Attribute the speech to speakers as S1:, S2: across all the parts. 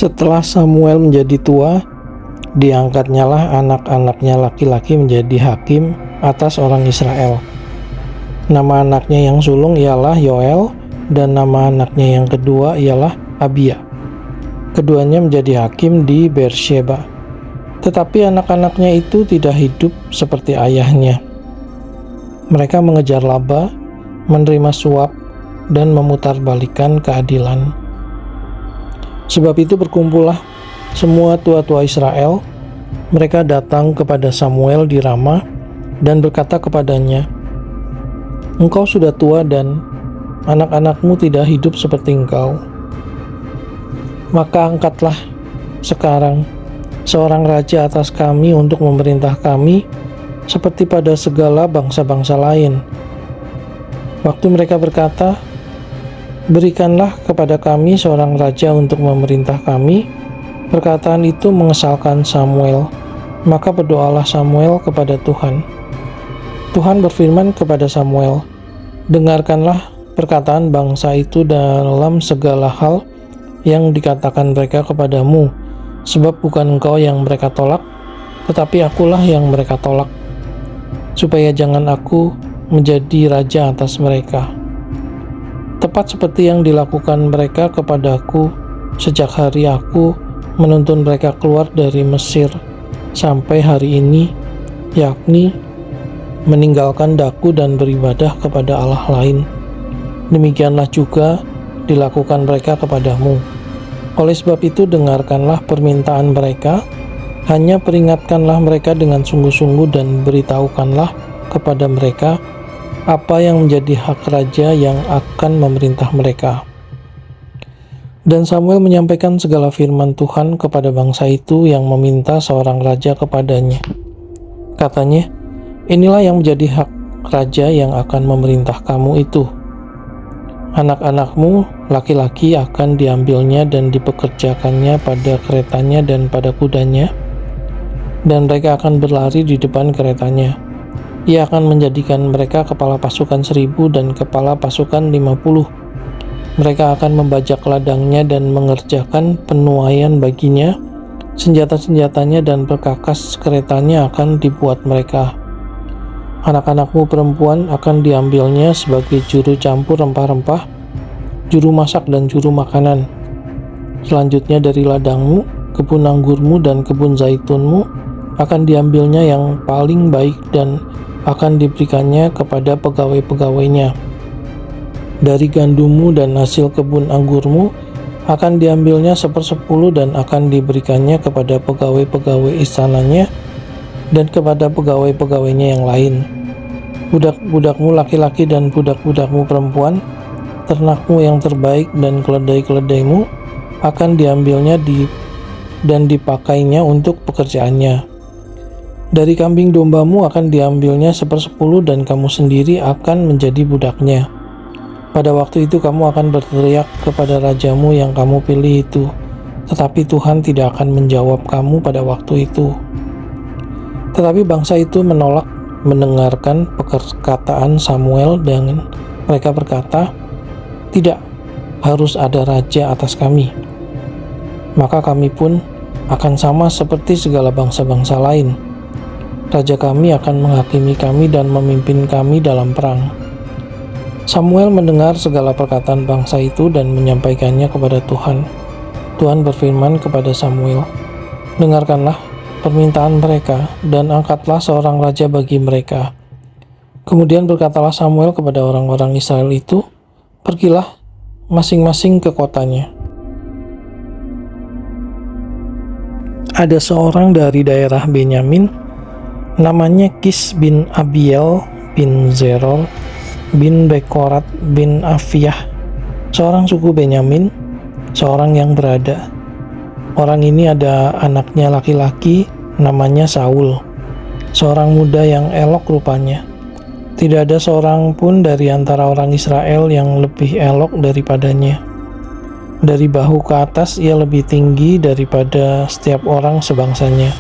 S1: Setelah Samuel menjadi tua, diangkatnyalah anak-anaknya laki-laki menjadi hakim atas orang Israel. Nama anaknya yang sulung ialah Yoel, dan nama anaknya yang kedua ialah Abia. Keduanya menjadi hakim di Beersheba. Tetapi anak-anaknya itu tidak hidup seperti ayahnya. Mereka mengejar laba, menerima suap, dan memutarbalikkan keadilan. Sebab itu berkumpullah semua tua-tua Israel. Mereka datang kepada Samuel di Rama dan berkata kepadanya, "Engkau sudah tua dan anak-anakmu tidak hidup seperti engkau. Maka angkatlah sekarang seorang raja atas kami untuk memerintah kami seperti pada segala bangsa-bangsa lain." Waktu mereka berkata, "Berikanlah kepada kami seorang raja untuk memerintah kami," perkataan itu mengesalkan Samuel. Maka berdoalah Samuel kepada Tuhan. Tuhan berfirman kepada Samuel, "Dengarkanlah perkataan bangsa itu dalam segala hal yang dikatakan mereka kepadamu, sebab bukan engkau yang mereka tolak, tetapi akulah yang mereka tolak, supaya jangan aku menjadi raja atas mereka. Tepat seperti yang dilakukan mereka kepadaku sejak hari aku menuntun mereka keluar dari Mesir sampai hari ini, yakni meninggalkan daku dan beribadah kepada Allah lain. Demikianlah juga dilakukan mereka kepadamu. Oleh sebab itu dengarkanlah permintaan mereka, hanya peringatkanlah mereka dengan sungguh-sungguh dan beritahukanlah kepada mereka apa yang menjadi hak raja yang akan memerintah mereka." Dan Samuel menyampaikan segala firman Tuhan kepada bangsa itu yang meminta seorang raja kepadanya. Katanya, "Inilah yang menjadi hak raja yang akan memerintah kamu itu. Anak-anakmu laki-laki akan diambilnya dan dipekerjakannya pada keretanya dan pada kudanya, dan mereka akan berlari di depan keretanya. Ia akan menjadikan mereka kepala pasukan 1.000 dan kepala pasukan 50. Mereka akan membajak ladangnya dan mengerjakan penuaian baginya. Senjata-senjatanya dan perkakas keretanya akan dibuat mereka. Anak-anakmu perempuan akan diambilnya sebagai juru campur rempah-rempah, juru masak dan juru makanan. Selanjutnya dari ladangmu, kebun anggurmu dan kebun zaitunmu akan diambilnya yang paling baik dan akan diberikannya kepada pegawai-pegawainya. Dari gandummu dan hasil kebun anggurmu akan diambilnya 1/10 dan akan diberikannya kepada pegawai-pegawai istananya dan kepada pegawai-pegawainya yang lain. Budak-budakmu laki-laki dan budak-budakmu perempuan, ternakmu yang terbaik dan keledai-keledaimu akan diambilnya dan dipakainya untuk pekerjaannya. Dari kambing dombamu akan diambilnya 1/10 dan kamu sendiri akan menjadi budaknya. Pada waktu itu kamu akan berteriak kepada rajamu yang kamu pilih itu, tetapi Tuhan tidak akan menjawab kamu pada waktu itu." Tetapi bangsa itu menolak mendengarkan perkataan Samuel dan mereka berkata, "Tidak, harus ada raja atas kami. Maka kami pun akan sama seperti segala bangsa-bangsa lain. Raja kami akan menghakimi kami dan memimpin kami dalam perang." Samuel mendengar segala perkataan bangsa itu dan menyampaikannya kepada Tuhan. Tuhan berfirman kepada Samuel, "Dengarkanlah permintaan mereka dan angkatlah seorang raja bagi mereka." Kemudian berkatalah Samuel kepada orang-orang Israel itu, "Pergilah masing-masing ke kotanya." Ada seorang dari daerah Benyamin, namanya Kis bin Abiel bin Zeror bin Bekorat bin Afiyah, seorang suku Benyamin, seorang yang berada. Orang ini ada anaknya laki-laki namanya Saul, seorang muda yang elok rupanya. Tidak ada seorang pun dari antara orang Israel yang lebih elok daripadanya. Dari bahu ke atas ia lebih tinggi daripada setiap orang sebangsanya.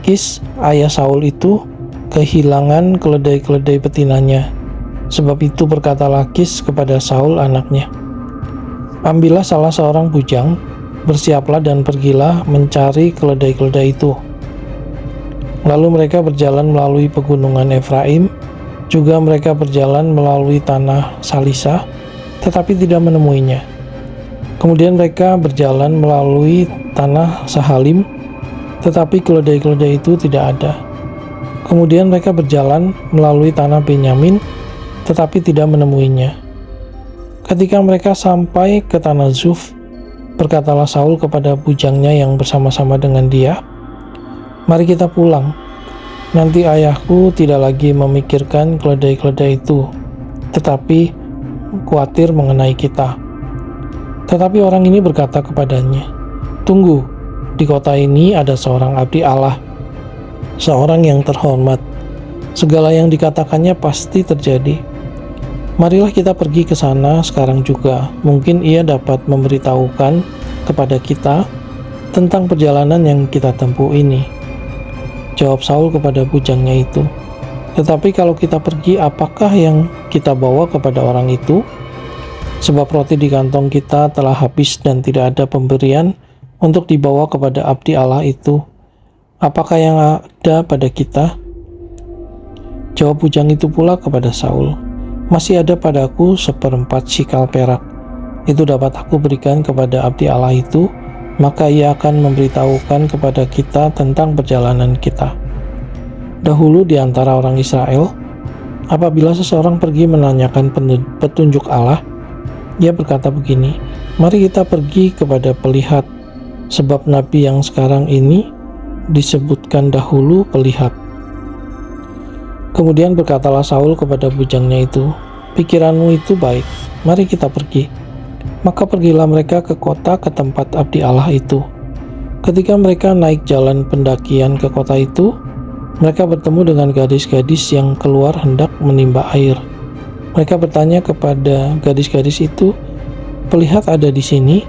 S1: Kis, ayah Saul itu, kehilangan keledai-keledai betinanya. Sebab itu berkatalah Kis kepada Saul anaknya, "Ambillah salah seorang bujang Bersiaplah dan pergilah mencari keledai-keledai itu." Lalu mereka berjalan melalui pegunungan Efraim, juga mereka berjalan melalui tanah Salisa, tetapi tidak menemuinya. Kemudian mereka berjalan melalui tanah Sahalim, tetapi keledai-keledai itu tidak ada. Kemudian mereka berjalan melalui tanah Benyamin, tetapi tidak menemuinya. Ketika mereka sampai ke tanah Zuf, berkatalah Saul kepada bujangnya yang bersama-sama dengan dia, "Mari kita pulang. Nanti ayahku tidak lagi memikirkan keledai-keledai itu, tetapi khawatir mengenai kita." Tetapi orang ini berkata kepadanya, "Tunggu, di kota ini ada seorang abdi Allah, seorang yang terhormat. Segala yang dikatakannya pasti terjadi. Marilah kita pergi ke sana sekarang juga. Mungkin ia dapat memberitahukan kepada kita tentang perjalanan yang kita tempuh ini." Jawab Saul kepada bujangnya itu, "Tetapi kalau kita pergi, apakah yang kita bawa kepada orang itu? Sebab roti di kantong kita telah habis dan tidak ada pemberian untuk dibawa kepada abdi Allah itu. Apakah yang ada pada kita?" Jawab bujang itu pula kepada Saul, "Masih ada padaku 1/4 shikal perak. Itu dapat aku berikan kepada abdi Allah itu, maka ia akan memberitahukan kepada kita tentang perjalanan kita." Dahulu di antara orang Israel, apabila seseorang pergi menanyakan petunjuk Allah, ia berkata begini, "Mari kita pergi kepada pelihat, sebab nabi yang sekarang ini disebutkan dahulu pelihat." Kemudian berkatalah Saul kepada bujangnya itu, "Pikiranmu itu baik, mari kita pergi." Maka pergilah mereka ke kota, ke tempat abdi Allah itu. Ketika mereka naik jalan pendakian ke kota itu, mereka bertemu dengan gadis-gadis yang keluar hendak menimba air. Mereka bertanya kepada gadis-gadis itu, "Pelihat ada di sini?"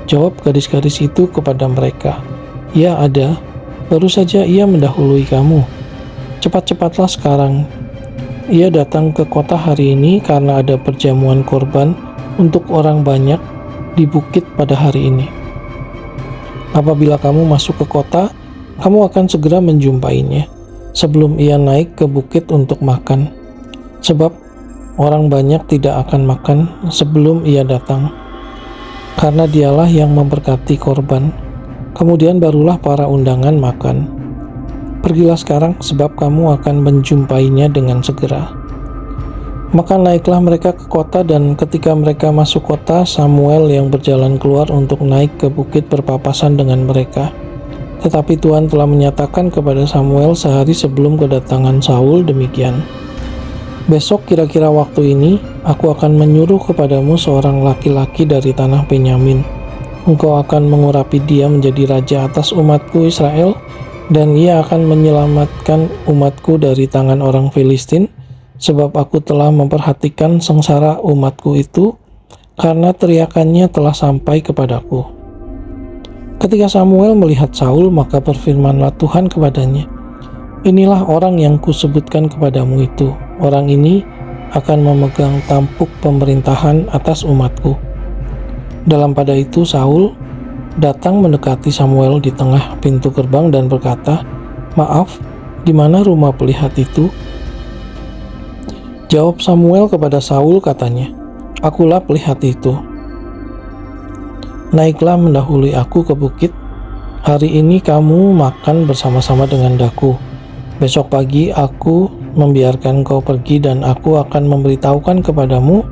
S1: Jawab gadis-gadis itu kepada mereka, "Ya ada, baru saja ia mendahului kamu. Cepat-cepatlah sekarang. Ia datang ke kota hari ini karena ada perjamuan korban untuk orang banyak di bukit pada hari ini. Apabila kamu masuk ke kota, kamu akan segera menjumpainya sebelum ia naik ke bukit untuk makan, sebab orang banyak tidak akan makan sebelum ia datang, karena dialah yang memberkati korban. Kemudian barulah para undangan makan. Pergilah sekarang, sebab kamu akan menjumpainya dengan segera." Maka naiklah mereka ke kota, dan ketika mereka masuk kota, Samuel yang berjalan keluar untuk naik ke bukit berpapasan dengan mereka. Tetapi Tuhan telah menyatakan kepada Samuel sehari sebelum kedatangan Saul demikian, "Besok kira-kira waktu ini, aku akan menyuruh kepadamu seorang laki-laki dari tanah Benyamin. Engkau akan mengurapi dia menjadi raja atas umatku Israel, dan ia akan menyelamatkan umatku dari tangan orang Filistin, sebab aku telah memperhatikan sengsara umatku itu, karena teriakannya telah sampai kepadaku." Ketika Samuel melihat Saul, maka berfirmanlah Tuhan kepadanya, "Inilah orang yang kusebutkan kepadamu itu. Orang ini akan memegang tampuk pemerintahan atas umatku." Dalam pada itu Saul datang mendekati Samuel di tengah pintu gerbang dan berkata, "Maaf, di mana rumah pelihat itu?" Jawab Samuel kepada Saul, katanya, "Akulah pelihat itu. Naiklah mendahului aku ke bukit. Hari ini kamu makan bersama-sama dengan daku. Besok pagi aku membiarkan kau pergi, dan aku akan memberitahukan kepadamu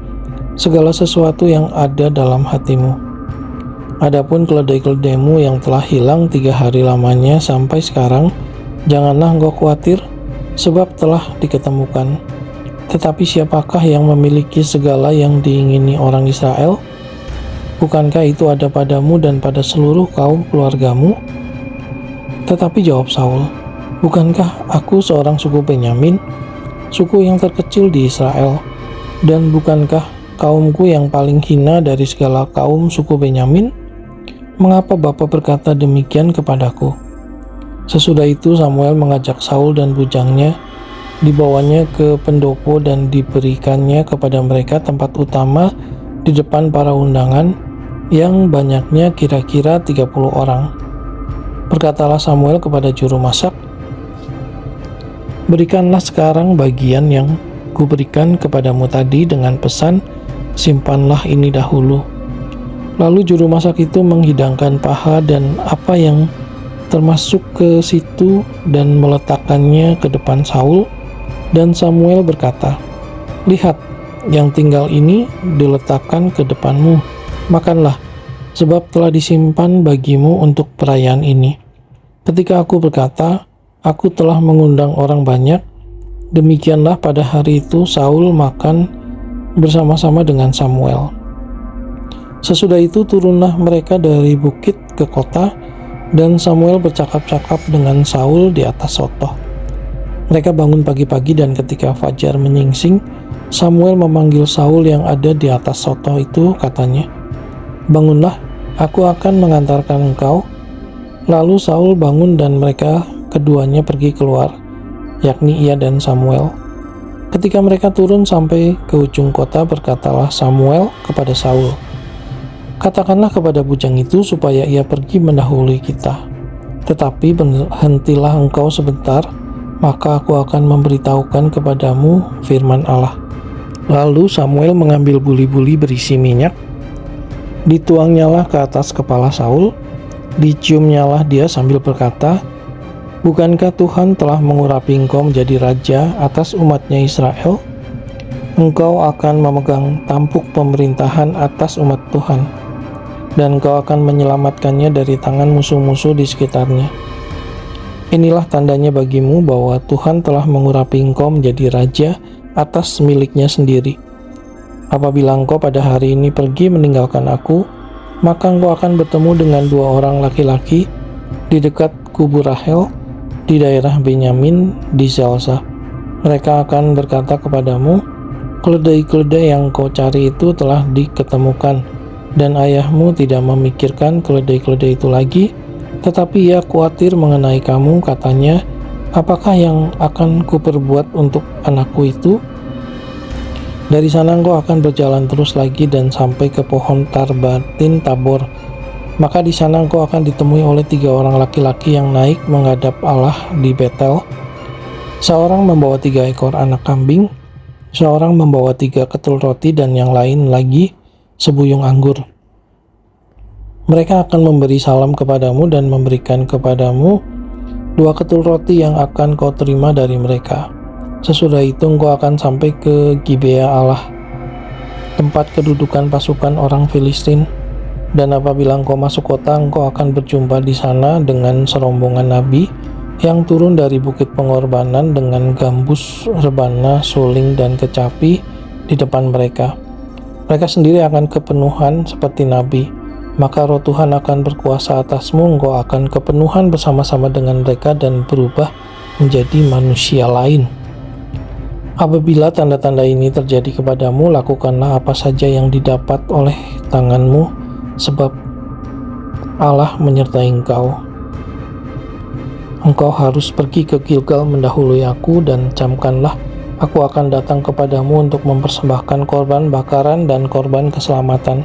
S1: segala sesuatu yang ada dalam hatimu. Adapun keledai-keledaimu yang telah hilang 3 hari lamanya sampai sekarang, janganlah engkau khawatir, sebab telah diketemukan. Tetapi siapakah yang memiliki segala yang diingini orang Israel? Bukankah itu ada padamu dan pada seluruh kaum keluargamu?" Tetapi jawab Saul, "Bukankah aku seorang suku Benyamin, suku yang terkecil di Israel? Dan bukankah kaumku yang paling hina dari segala kaum suku Benyamin? Mengapa Bapa berkata demikian kepadaku?" Sesudah itu Samuel mengajak Saul dan bujangnya, dibawanya ke pendopo dan diberikannya kepada mereka tempat utama di depan para undangan, yang banyaknya kira-kira 30 orang. Berkatalah Samuel kepada juru masak, "Berikanlah sekarang bagian yang kuberikan kepadamu tadi dengan pesan, simpanlah ini dahulu." Lalu juru masak itu menghidangkan paha dan apa yang termasuk ke situ dan meletakkannya ke depan Saul, dan Samuel berkata, "Lihat, yang tinggal ini diletakkan ke depanmu, makanlah, sebab telah disimpan bagimu untuk perayaan ini." Ketika aku berkata, "Aku telah mengundang orang banyak," demikianlah pada hari itu Saul makan bersama-sama dengan Samuel. Sesudah itu turunlah mereka dari bukit ke kota, dan Samuel bercakap-cakap dengan Saul di atas sotoh. Mereka bangun pagi-pagi, dan ketika fajar menyingsing, Samuel memanggil Saul yang ada di atas sotoh itu, katanya, "Bangunlah, aku akan mengantarkan engkau." Lalu Saul bangun dan mereka keduanya pergi keluar, yakni ia dan Samuel. Ketika mereka turun sampai ke ujung kota, berkatalah Samuel kepada Saul, "Katakanlah kepada bujang itu supaya ia pergi mendahului kita. Tetapi berhentilah engkau sebentar, maka aku akan memberitahukan kepadamu firman Allah." Lalu Samuel mengambil buli-buli berisi minyak, dituangnyalah ke atas kepala Saul, diciumnyalah dia sambil berkata, "Bukankah Tuhan telah mengurapi engkau menjadi raja atas umatnya Israel? Engkau akan memegang tampuk pemerintahan atas umat Tuhan, dan engkau akan menyelamatkannya dari tangan musuh-musuh di sekitarnya. Inilah tandanya bagimu bahwa Tuhan telah mengurapi engkau menjadi raja atas miliknya sendiri. Apabila engkau pada hari ini pergi meninggalkan aku, maka engkau akan bertemu dengan 2 orang laki-laki di dekat kubur Rahel di daerah Benyamin di Zelza. Mereka akan berkata kepadamu, 'Keledai-keledai yang kau cari itu telah diketemukan,' dan ayahmu tidak memikirkan keledai-keledai itu lagi, tetapi ia khawatir mengenai kamu, katanya, 'Apakah yang akan kuperbuat untuk anakku itu?' Dari sana engkau akan berjalan terus lagi dan sampai ke pohon Tarbatin Tabor. Maka di sana engkau akan ditemui oleh 3 orang laki-laki yang naik menghadap Allah di Betel. Seorang membawa 3 ekor anak kambing, seorang membawa 3 ketul roti, dan yang lain lagi sebuyung anggur. Mereka akan memberi salam kepadamu dan memberikan kepadamu 2 ketul roti yang akan kau terima dari mereka. Sesudah itu engkau akan sampai ke Gibea Allah, tempat kedudukan pasukan orang Filistin, dan apabila engkau masuk kota, engkau akan berjumpa di sana dengan serombongan nabi yang turun dari bukit pengorbanan dengan gambus, rebana, suling, dan kecapi di depan mereka. Mereka sendiri akan kepenuhan seperti nabi. Maka roh Tuhan akan berkuasa atasmu, engkau akan kepenuhan bersama-sama dengan mereka dan berubah menjadi manusia lain. Apabila tanda-tanda ini terjadi kepadamu, lakukanlah apa saja yang didapat oleh tanganmu, sebab Allah menyertai engkau. Engkau harus pergi ke Gilgal mendahului aku, dan camkanlah, aku akan datang kepadamu untuk mempersembahkan korban bakaran dan korban keselamatan.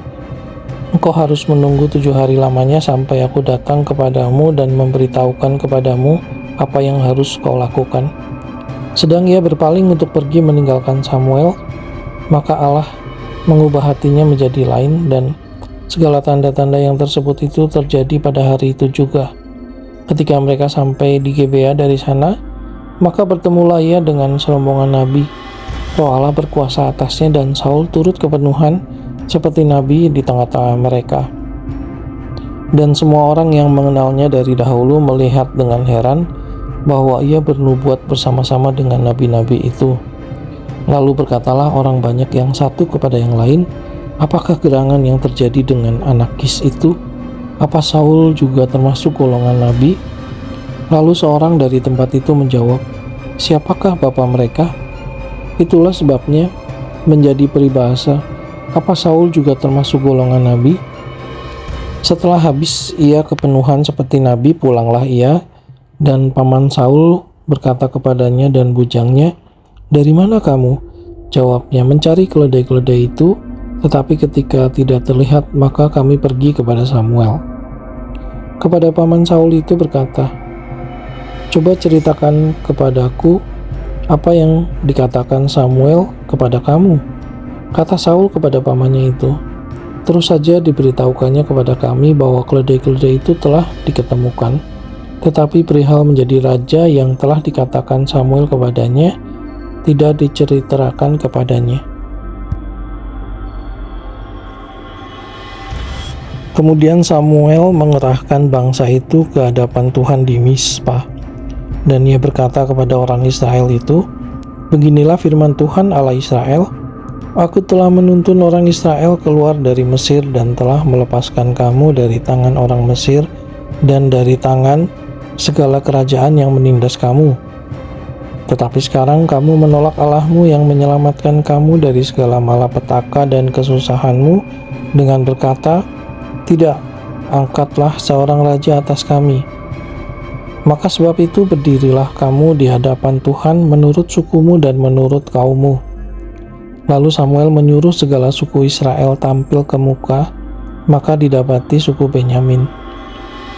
S1: Engkau harus menunggu 7 hari lamanya sampai aku datang kepadamu dan memberitahukan kepadamu apa yang harus kau lakukan." Sedang ia berpaling untuk pergi meninggalkan Samuel, maka Allah mengubah hatinya menjadi lain, dan segala tanda-tanda yang tersebut itu terjadi pada hari itu juga. Ketika mereka sampai di Gibea dari sana, maka bertemulah ia dengan serombongan nabi. Roh Allah berkuasa atasnya, dan Saul turut kepenuhan seperti nabi di tengah-tengah mereka. Dan semua orang yang mengenalnya dari dahulu melihat dengan heran bahwa ia bernubuat bersama-sama dengan nabi-nabi itu. Lalu berkatalah orang banyak yang satu kepada yang lain, "Apakah gerangan yang terjadi dengan anak Kis itu? Apa Saul juga termasuk golongan nabi?" Lalu seorang dari tempat itu menjawab, "Siapakah bapa mereka?" Itulah sebabnya menjadi peribahasa, "Apa Saul juga termasuk golongan nabi?" Setelah habis ia kepenuhan seperti nabi, pulanglah ia, dan paman Saul berkata kepadanya dan bujangnya, "Dari mana kamu?" Jawabnya, "Mencari keledai-keledai itu." Tetapi ketika tidak terlihat, maka kami pergi kepada Samuel. Kepada paman Saul itu berkata, "Coba ceritakan kepadaku apa yang dikatakan Samuel kepada kamu." Kata Saul kepada pamannya itu, "Terus saja diberitahukannya kepada kami bahwa keledai-keledai itu telah diketemukan, tetapi perihal menjadi raja yang telah dikatakan Samuel kepadanya, tidak diceritakan kepadanya." Kemudian Samuel mengerahkan bangsa itu ke hadapan Tuhan di Mizpah, dan ia berkata kepada orang Israel itu, "Beginilah firman Tuhan Allah Israel, Aku telah menuntun orang Israel keluar dari Mesir dan telah melepaskan kamu dari tangan orang Mesir dan dari tangan segala kerajaan yang menindas kamu. Tetapi sekarang kamu menolak Allahmu yang menyelamatkan kamu dari segala malapetaka dan kesusahanmu dengan berkata, 'Tidak, angkatlah seorang raja atas kami.' Maka sebab itu berdirilah kamu di hadapan Tuhan menurut sukumu dan menurut kaummu." Lalu Samuel menyuruh segala suku Israel tampil ke muka, maka didapati suku Benyamin.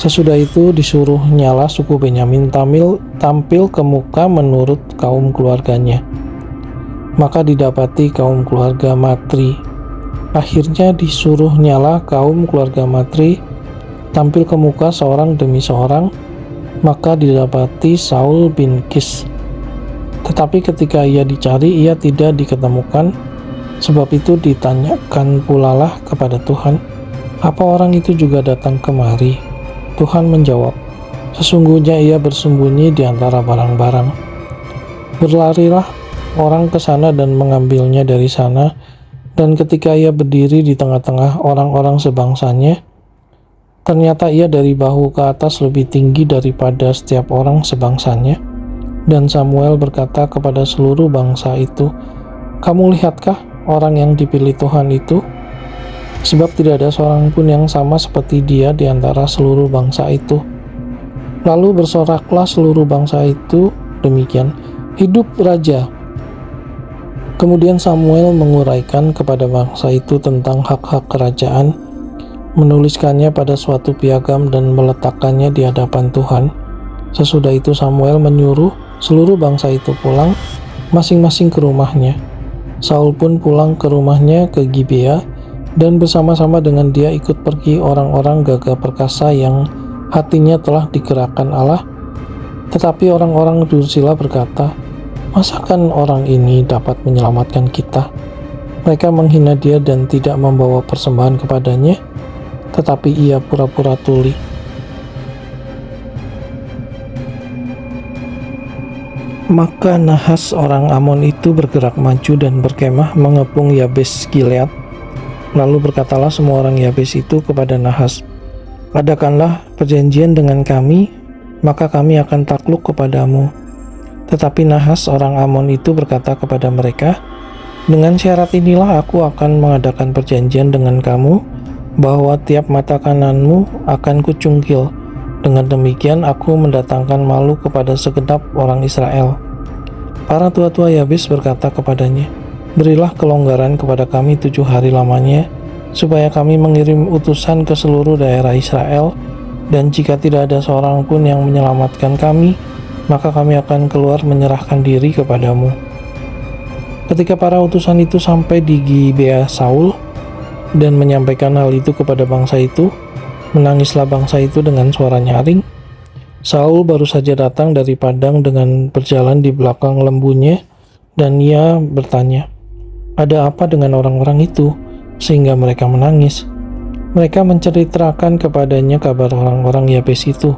S1: Sesudah itu disuruh nyala suku Benyamin tampil ke muka menurut kaum keluarganya. Maka didapati kaum keluarga Matri. Akhirnya disuruh nyala kaum keluarga Matri tampil ke muka seorang demi seorang, maka didapati Saul bin Kis. Tetapi ketika ia dicari, ia tidak diketemukan. Sebab itu ditanyakan pulalah kepada Tuhan, "Apa orang itu juga datang kemari?" Tuhan menjawab, "Sesungguhnya ia bersembunyi di antara barang-barang." Berlarilah orang ke sana dan mengambilnya dari sana, dan ketika ia berdiri di tengah-tengah orang-orang sebangsanya, ternyata ia dari bahu ke atas lebih tinggi daripada setiap orang sebangsanya. Dan Samuel berkata kepada seluruh bangsa itu, "Kamu lihatkah orang yang dipilih Tuhan itu? Sebab tidak ada seorang pun yang sama seperti dia di antara seluruh bangsa itu." Lalu bersoraklah seluruh bangsa itu demikian, "Hidup raja!" Kemudian Samuel menguraikan kepada bangsa itu tentang hak-hak kerajaan, menuliskannya pada suatu piagam dan meletakkannya di hadapan Tuhan. Sesudah itu Samuel menyuruh seluruh bangsa itu pulang masing-masing ke rumahnya. Saul pun pulang ke rumahnya ke Gibea, dan bersama-sama dengan dia ikut pergi orang-orang gagah perkasa yang hatinya telah digerakkan Allah. Tetapi orang-orang dursila berkata, "Masakan orang ini dapat menyelamatkan kita?" Mereka menghina dia dan tidak membawa persembahan kepadanya, tetapi ia pura-pura tuli. Maka Nahas orang Amon itu bergerak maju dan berkemah mengepung Yabes Gilead. Lalu berkatalah semua orang Yabes itu kepada Nahas, "Adakanlah perjanjian dengan kami, maka kami akan takluk kepadamu." Tetapi Nahas orang Amon itu berkata kepada mereka, "Dengan syarat inilah aku akan mengadakan perjanjian dengan kamu, bahwa tiap mata kananmu akan kucungkil. Dengan demikian aku mendatangkan malu kepada segenap orang Israel." Para tua-tua Yabes berkata kepadanya, "Berilah kelonggaran kepada kami 7 hari lamanya, supaya kami mengirim utusan ke seluruh daerah Israel, dan jika tidak ada seorang pun yang menyelamatkan kami, maka kami akan keluar menyerahkan diri kepadamu." Ketika para utusan itu sampai di Gibea Saul dan menyampaikan hal itu kepada bangsa itu, menangislah bangsa itu dengan suara nyaring. Saul baru saja datang dari padang dengan berjalan di belakang lembunya, dan ia bertanya, "Ada apa dengan orang-orang itu, sehingga mereka menangis?" Mereka menceritakan kepadanya kabar orang-orang Yabes itu.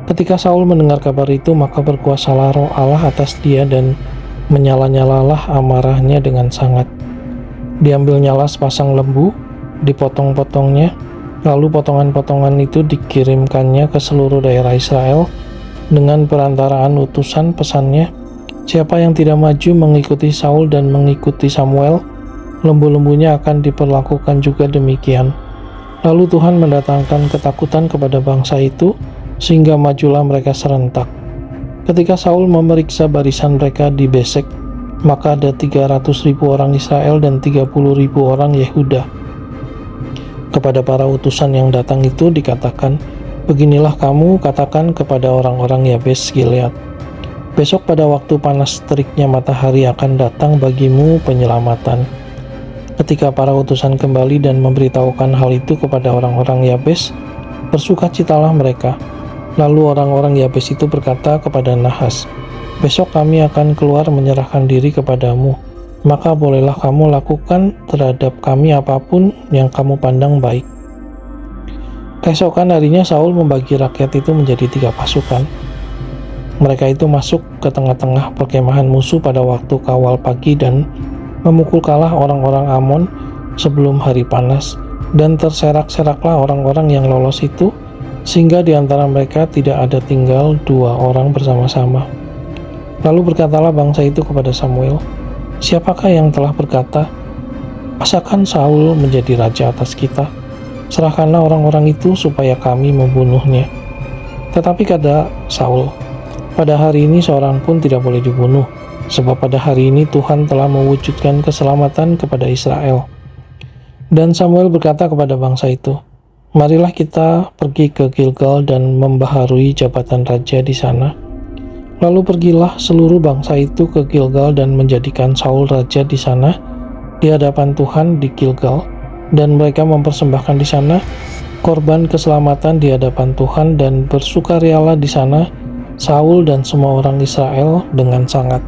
S1: Ketika Saul mendengar kabar itu, maka berkuasalah roh Allah atas dia, dan menyala-nyalalah amarahnya dengan sangat. Diambilnyalah sepasang lembu, dipotong-potongnya, lalu potongan-potongan itu dikirimkannya ke seluruh daerah Israel dengan perantaraan utusan. Pesannya, "Siapa yang tidak maju mengikuti Saul dan mengikuti Samuel, lembu-lembunya akan diperlakukan juga demikian." Lalu Tuhan mendatangkan ketakutan kepada bangsa itu, sehingga majulah mereka serentak. Ketika Saul memeriksa barisan mereka di Besek, Maka ada 300.000 orang Israel dan 30.000 orang Yehuda. Kepada para utusan yang datang itu dikatakan, "Beginilah kamu katakan kepada orang-orang Yabes Gilead, besok pada waktu panas teriknya matahari akan datang bagimu penyelamatan." Ketika para utusan kembali dan memberitahukan hal itu kepada orang-orang Yabes, bersukacitalah mereka. Lalu orang-orang Yabes itu berkata kepada Nahas, "Besok kami akan keluar menyerahkan diri kepadamu, maka bolehlah kamu lakukan terhadap kami apapun yang kamu pandang baik." Keesokan harinya Saul membagi rakyat itu menjadi 3 pasukan. Mereka itu masuk ke tengah-tengah perkemahan musuh pada waktu kawal pagi dan memukul kalah orang-orang Amon sebelum hari panas, dan terserak-seraklah orang-orang yang lolos itu, sehingga di antara mereka tidak ada tinggal 2 orang bersama-sama. Lalu berkatalah bangsa itu kepada Samuel, "Siapakah yang telah berkata, 'Masakan Saul menjadi raja atas kita?' Serahkanlah orang-orang itu supaya kami membunuhnya." Tetapi kata Saul, "Pada hari ini seorang pun tidak boleh dibunuh, sebab pada hari ini Tuhan telah mewujudkan keselamatan kepada Israel." Dan Samuel berkata kepada bangsa itu, "Marilah kita pergi ke Gilgal dan membaharui jabatan raja di sana." Lalu pergilah seluruh bangsa itu ke Gilgal dan menjadikan Saul raja di sana di hadapan Tuhan di Gilgal, dan mereka mempersembahkan di sana korban keselamatan di hadapan Tuhan, dan bersukarialah di sana Saul dan semua orang Israel dengan sangat.